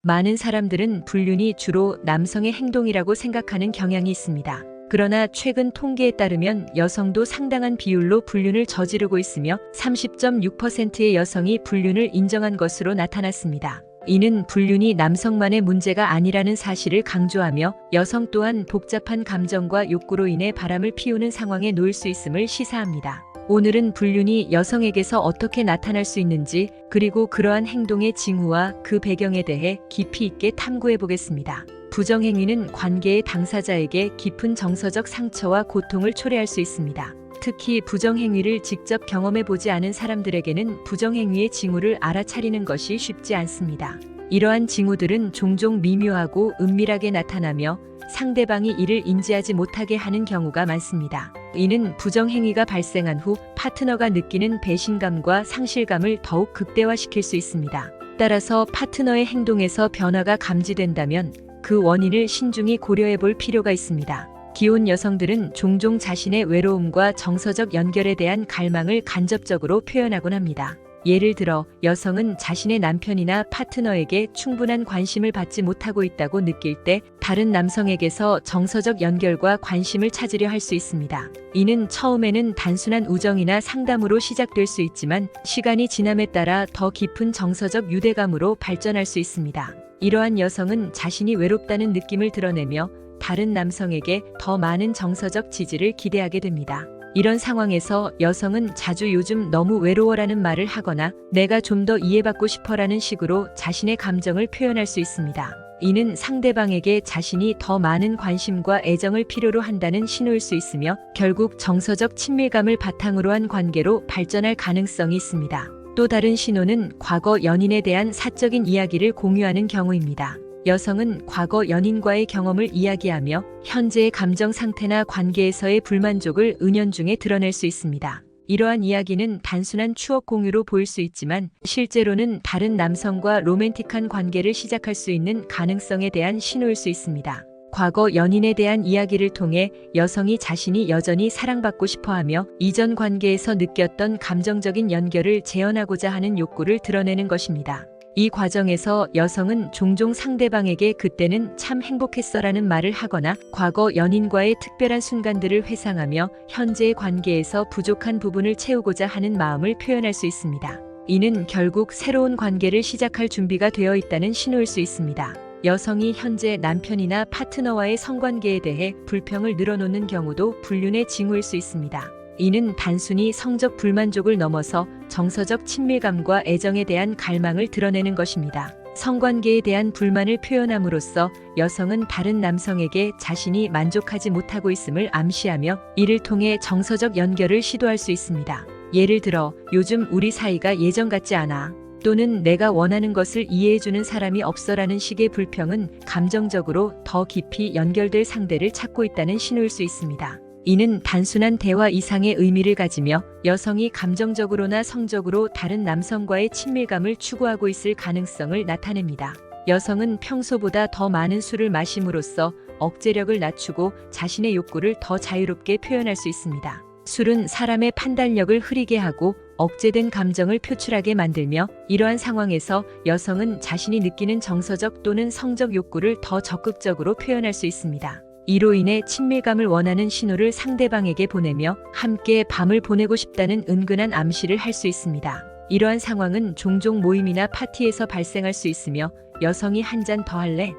많은 사람들은 불륜이 주로 남성의 행동이라고 생각하는 경향이 있습니다. 그러나 최근 통계에 따르면 여성도 상당한 비율로 불륜을 저지르고 있으며 30.6%의 여성이 불륜을 인정한 것으로 나타났습니다. 이는 불륜이 남성만의 문제가 아니라는 사실을 강조하며 여성 또한 복잡한 감정과 욕구로 인해 바람을 피우는 상황에 놓일 수 있음을 시사합니다. 오늘은 불륜이 여성에게서 어떻게 나타날 수 있는지, 그리고 그러한 행동의 징후와 그 배경에 대해 깊이 있게 탐구해 보겠습니다. 부정행위는 관계의 당사자에게 깊은 정서적 상처와 고통을 초래할 수 있습니다. 특히 부정행위를 직접 경험해 보지 않은 사람들에게는 부정행위의 징후를 알아차리는 것이 쉽지 않습니다. 이러한 징후들은 종종 미묘하고 은밀하게 나타나며 상대방이 이를 인지하지 못하게 하는 경우가 많습니다. 이는 부정행위가 발생한 후 파트너가 느끼는 배신감과 상실감을 더욱 극대화시킬 수 있습니다. 따라서 파트너의 행동에서 변화가 감지된다면 그 원인을 신중히 고려해 볼 필요가 있습니다. 기혼 여성들은 종종 자신의 외로움과 정서적 연결에 대한 갈망을 간접적으로 표현하곤 합니다. 예를 들어 여성은 자신의 남편이나 파트너에게 충분한 관심을 받지 못하고 있다고 느낄 때 다른 남성에게서 정서적 연결과 관심을 찾으려 할 수 있습니다. 이는 처음에는 단순한 우정이나 상담으로 시작될 수 있지만 시간이 지남에 따라 더 깊은 정서적 유대감으로 발전할 수 있습니다. 이러한 여성은 자신이 외롭다는 느낌을 드러내며 다른 남성에게 더 많은 정서적 지지를 기대하게 됩니다. 이런 상황에서 여성은 자주 요즘 너무 외로워라는 말을 하거나 내가 좀 더 이해받고 싶어라는 식으로 자신의 감정을 표현할 수 있습니다. 이는 상대방에게 자신이 더 많은 관심과 애정을 필요로 한다는 신호일 수 있으며 결국 정서적 친밀감을 바탕으로 한 관계로 발전할 가능성이 있습니다. 또 다른 신호는 과거 연인에 대한 사적인 이야기를 공유하는 경우입니다. 여성은 과거 연인과의 경험을 이야기하며 현재의 감정 상태나 관계에서의 불만족을 은연중에 드러낼 수 있습니다. 이러한 이야기는 단순한 추억 공유로 보일 수 있지만 실제로는 다른 남성과 로맨틱한 관계를 시작할 수 있는 가능성에 대한 신호일 수 있습니다. 과거 연인에 대한 이야기를 통해 여성이 자신이 여전히 사랑받고 싶어하며 이전 관계에서 느꼈던 감정적인 연결을 재현하고자 하는 욕구를 드러내는 것입니다. 이 과정에서 여성은 종종 상대방에게 그때는 참 행복했어라는 말을 하거나 과거 연인과의 특별한 순간들을 회상하며 현재의 관계에서 부족한 부분을 채우고자 하는 마음을 표현할 수 있습니다. 이는 결국 새로운 관계를 시작할 준비가 되어 있다는 신호일 수 있습니다. 여성이 현재 남편이나 파트너와의 성관계에 대해 불평을 늘어놓는 경우도 불륜의 징후일 수 있습니다. 이는 단순히 성적 불만족을 넘어서 정서적 친밀감과 애정에 대한 갈망을 드러내는 것입니다. 성관계에 대한 불만을 표현함으로써 여성은 다른 남성에게 자신이 만족하지 못하고 있음을 암시하며 이를 통해 정서적 연결을 시도할 수 있습니다. 예를 들어 요즘 우리 사이가 예전 같지 않아. 또는 내가 원하는 것을 이해해주는 사람이 없어라는 식의 불평은 감정적으로 더 깊이 연결될 상대를 찾고 있다는 신호일 수 있습니다. 이는 단순한 대화 이상의 의미를 가지며 여성이 감정적으로나 성적으로 다른 남성과의 친밀감을 추구하고 있을 가능성을 나타냅니다. 여성은 평소보다 더 많은 술을 마심으로써 억제력을 낮추고 자신의 욕구를 더 자유롭게 표현할 수 있습니다. 술은 사람의 판단력을 흐리게 하고 억제된 감정을 표출하게 만들며 이러한 상황에서 여성은 자신이 느끼는 정서적 또는 성적 욕구를 더 적극적으로 표현할 수 있습니다. 이로 인해 친밀감을 원하는 신호를 상대방에게 보내며 함께 밤을 보내고 싶다는 은근한 암시를 할 수 있습니다. 이러한 상황은 종종 모임이나 파티에서 발생할 수 있으며 여성이 한 잔 더 할래?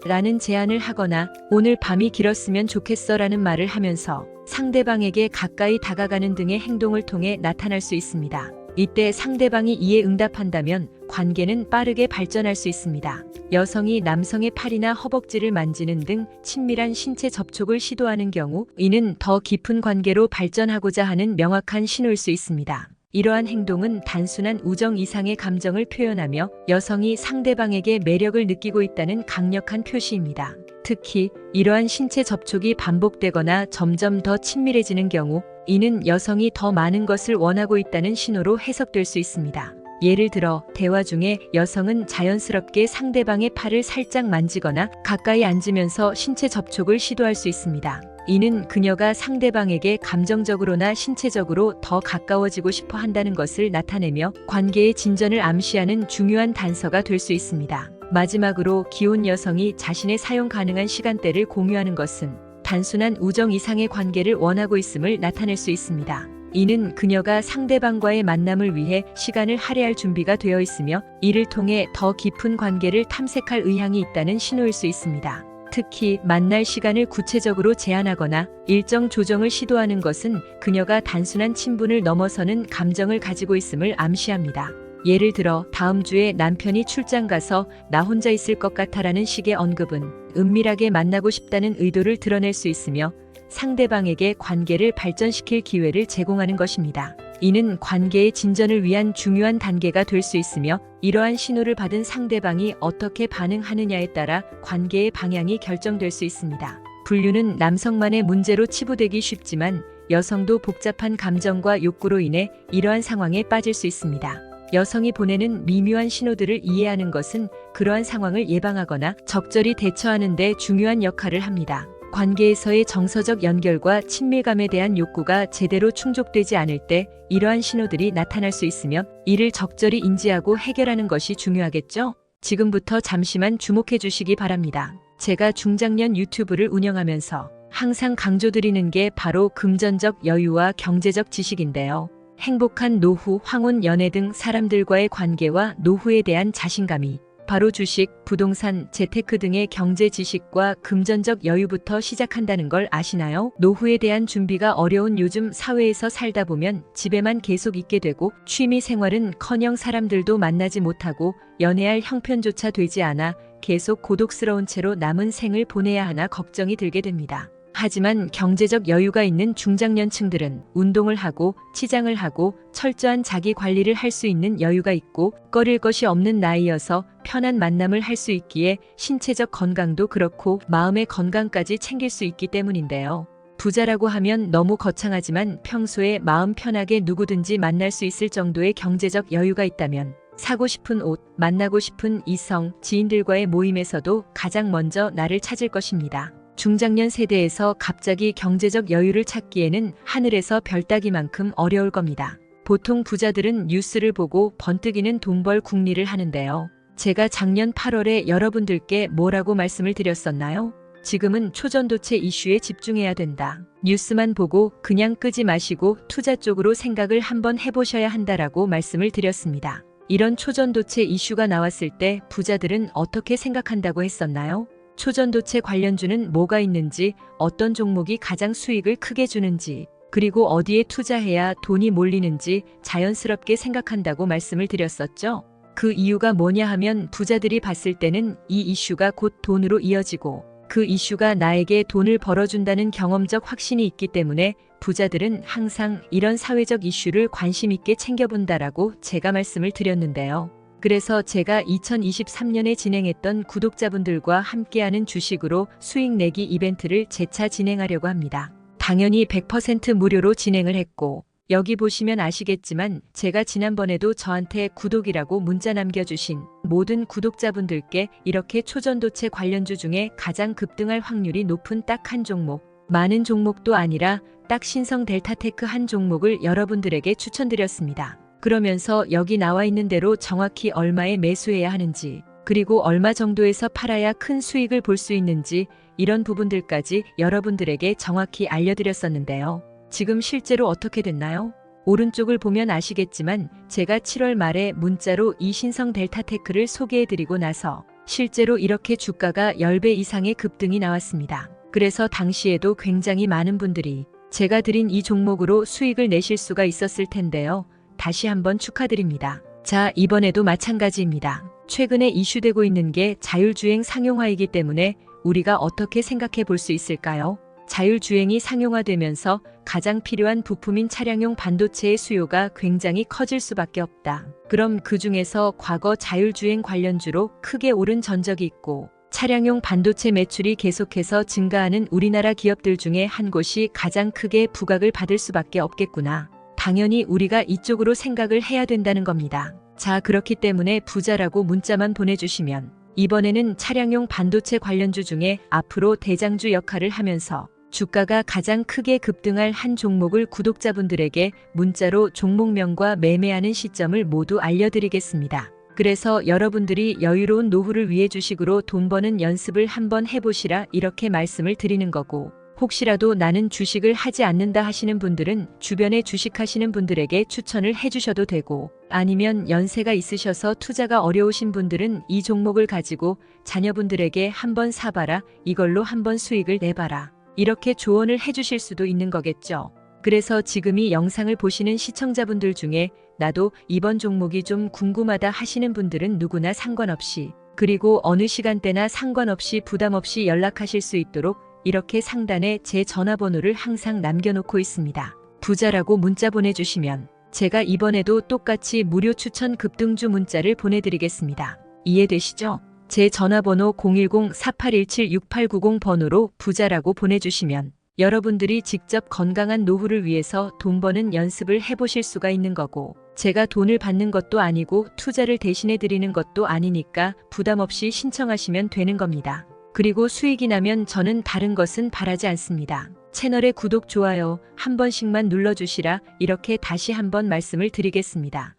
라는 제안을 하거나 오늘 밤이 길었으면 좋겠어 라는 말을 하면서 상대방에게 가까이 다가가는 등의 행동을 통해 나타날 수 있습니다. 이때 상대방이 이에 응답한다면 관계는 빠르게 발전할 수 있습니다. 여성이 남성의 팔이나 허벅지를 만지는 등 친밀한 신체 접촉을 시도하는 경우 이는 더 깊은 관계로 발전하고자 하는 명확한 신호일 수 있습니다. 이러한 행동은 단순한 우정 이상의 감정을 표현하며 여성이 상대방에게 매력을 느끼고 있다는 강력한 표시입니다. 특히 이러한 신체 접촉이 반복되거나 점점 더 친밀해지는 경우 이는 여성이 더 많은 것을 원하고 있다는 신호로 해석될 수 있습니다. 예를 들어 대화 중에 여성은 자연스럽게 상대방의 팔을 살짝 만지거나 가까이 앉으면서 신체 접촉을 시도할 수 있습니다. 이는 그녀가 상대방에게 감정적으로나 신체적으로 더 가까워지고 싶어 한다는 것을 나타내며 관계의 진전을 암시하는 중요한 단서가 될 수 있습니다. 마지막으로 기혼 여성이 자신의 사용 가능한 시간대를 공유하는 것은 단순한 우정 이상의 관계를 원하고 있음을 나타낼 수 있습니다. 이는 그녀가 상대방과의 만남을 위해 시간을 할애할 준비가 되어 있으며 이를 통해 더 깊은 관계를 탐색할 의향이 있다는 신호일 수 있습니다. 특히 만날 시간을 구체적으로 제한하거나 일정 조정을 시도하는 것은 그녀가 단순한 친분을 넘어서는 감정을 가지고 있음을 암시합니다. 예를 들어 다음 주에 남편이 출장 가서 나 혼자 있을 것 같아라는 식의 언급은 은밀하게 만나고 싶다는 의도를 드러낼 수 있으며 상대방에게 관계를 발전시킬 기회를 제공하는 것입니다. 이는 관계의 진전을 위한 중요한 단계가 될 수 있으며 이러한 신호를 받은 상대방이 어떻게 반응하느냐에 따라 관계의 방향이 결정될 수 있습니다. 불륜은 남성만의 문제로 치부되기 쉽지만 여성도 복잡한 감정과 욕구로 인해 이러한 상황에 빠질 수 있습니다. 여성이 보내는 미묘한 신호들을 이해하는 것은 그러한 상황을 예방하거나 적절히 대처하는 데 중요한 역할을 합니다. 관계에서의 정서적 연결과 친밀감에 대한 욕구가 제대로 충족되지 않을 때 이러한 신호들이 나타날 수 있으며 이를 적절히 인지하고 해결하는 것이 중요하겠죠? 지금부터 잠시만 주목해 주시기 바랍니다. 제가 중장년 유튜브를 운영하면서 항상 강조드리는 게 바로 금전적 여유와 경제적 지식인데요. 행복한 노후, 황혼, 연애 등 사람들과의 관계와 노후에 대한 자신감이 바로 주식, 부동산, 재테크 등의 경제 지식과 금전적 여유부터 시작한다는 걸 아시나요? 노후에 대한 준비가 어려운 요즘 사회에서 살다 보면 집에만 계속 있게 되고 취미 생활은커녕 사람들도 만나지 못하고 연애할 형편조차 되지 않아 계속 고독스러운 채로 남은 생을 보내야 하나 걱정이 들게 됩니다. 하지만 경제적 여유가 있는 중장년층들은 운동을 하고 치장을 하고 철저한 자기 관리를 할 수 있는 여유가 있고 꺼릴 것이 없는 나이여서 편한 만남을 할 수 있기에 신체적 건강도 그렇고 마음의 건강까지 챙길 수 있기 때문인데요. 부자라고 하면 너무 거창하지만 평소에 마음 편하게 누구든지 만날 수 있을 정도의 경제적 여유가 있다면 사고 싶은 옷, 만나고 싶은 이성, 지인들과의 모임에서도 가장 먼저 나를 찾을 것입니다. 중장년 세대에서 갑자기 경제적 여유를 찾기에는 하늘에서 별 따기만큼 어려울 겁니다. 보통 부자들은 뉴스를 보고 번뜩이는 돈벌 궁리를 하는데요. 제가 작년 8월에 여러분들께 뭐라고 말씀을 드렸었나요? 지금은 초전도체 이슈에 집중해야 된다. 뉴스만 보고 그냥 끄지 마시고 투자 쪽으로 생각을 한번 해보셔야 한다라고 말씀을 드렸습니다. 이런 초전도체 이슈가 나왔을 때 부자들은 어떻게 생각한다고 했었나요? 초전도체 관련주는 뭐가 있는지, 어떤 종목이 가장 수익을 크게 주는지, 그리고 어디에 투자해야 돈이 몰리는지 자연스럽게 생각한다고 말씀을 드렸었죠. 그 이유가 뭐냐 하면 부자들이 봤을 때는 이 이슈가 곧 돈으로 이어지고 그 이슈가 나에게 돈을 벌어준다는 경험적 확신이 있기 때문에 부자들은 항상 이런 사회적 이슈를 관심 있게 챙겨본다라고 제가 말씀을 드렸는데요. 그래서 제가 2023년에 진행했던 구독자분들과 함께하는 주식으로 수익 내기 이벤트를 재차 진행하려고 합니다. 당연히 100% 무료로 진행을 했고 여기 보시면 아시겠지만 제가 지난번에도 저한테 구독이라고 문자 남겨주신 모든 구독자분들께 이렇게 초전도체 관련주 중에 가장 급등할 확률이 높은 딱 한 종목, 많은 종목도 아니라 딱 신성 델타테크 한 종목을 여러분들에게 추천드렸습니다. 그러면서 여기 나와 있는 대로 정확히 얼마에 매수해야 하는지, 그리고 얼마 정도에서 팔아야 큰 수익을 볼 수 있는지 이런 부분들까지 여러분들에게 정확히 알려드렸었는데요. 지금 실제로 어떻게 됐나요? 오른쪽을 보면 아시겠지만 제가 7월 말에 문자로 이 신성 델타테크를 소개해드리고 나서 실제로 이렇게 주가가 10배 이상의 급등이 나왔습니다. 그래서 당시에도 굉장히 많은 분들이 제가 드린 이 종목으로 수익을 내실 수가 있었을 텐데요. 다시 한번 축하드립니다. 자, 이번에도 마찬가지입니다. 최근에 이슈되고 있는 게 자율주행 상용화이기 때문에 우리가 어떻게 생각해 볼 수 있을까요? 자율주행이 상용화되면서 가장 필요한 부품인 차량용 반도체의 수요가 굉장히 커질 수밖에 없다. 그럼 그 중에서 과거 자율주행 관련주로 크게 오른 전적이 있고 차량용 반도체 매출이 계속해서 증가하는 우리나라 기업들 중에 한 곳이 가장 크게 부각을 받을 수밖에 없겠구나. 당연히 우리가 이쪽으로 생각을 해야 된다는 겁니다. 자, 그렇기 때문에 부자라고 문자만 보내주시면 이번에는 차량용 반도체 관련주 중에 앞으로 대장주 역할을 하면서 주가가 가장 크게 급등할 한 종목을 구독자분들에게 문자로 종목명과 매매하는 시점을 모두 알려드리겠습니다. 그래서 여러분들이 여유로운 노후를 위해 주식으로 돈 버는 연습을 한번 해보시라 이렇게 말씀을 드리는 거고, 혹시라도 나는 주식을 하지 않는다 하시는 분들은 주변에 주식하시는 분들에게 추천을 해주셔도 되고, 아니면 연세가 있으셔서 투자가 어려우신 분들은 이 종목을 가지고 자녀분들에게 한번 사봐라, 이걸로 한번 수익을 내봐라, 이렇게 조언을 해주실 수도 있는 거겠죠. 그래서 지금 이 영상을 보시는 시청자분들 중에 나도 이번 종목이 좀 궁금하다 하시는 분들은 누구나 상관없이, 그리고 어느 시간대나 상관없이 부담 없이 연락하실 수 있도록 이렇게 상단에 제 전화번호를 항상 남겨놓고 있습니다. 부자라고 문자 보내주시면 제가 이번에도 똑같이 무료 추천 급등주 문자를 보내드리겠습니다. 이해되시죠? 제 전화번호 010-4817-6890 번호로 부자라고 보내주시면 여러분들이 직접 건강한 노후를 위해서 돈 버는 연습을 해보실 수가 있는 거고, 제가 돈을 받는 것도 아니고 투자를 대신해 드리는 것도 아니니까 부담 없이 신청하시면 되는 겁니다. 그리고 수익이 나면 저는 다른 것은 바라지 않습니다. 채널의 구독, 좋아요 한 번씩만 눌러주시라 이렇게 다시 한번 말씀을 드리겠습니다.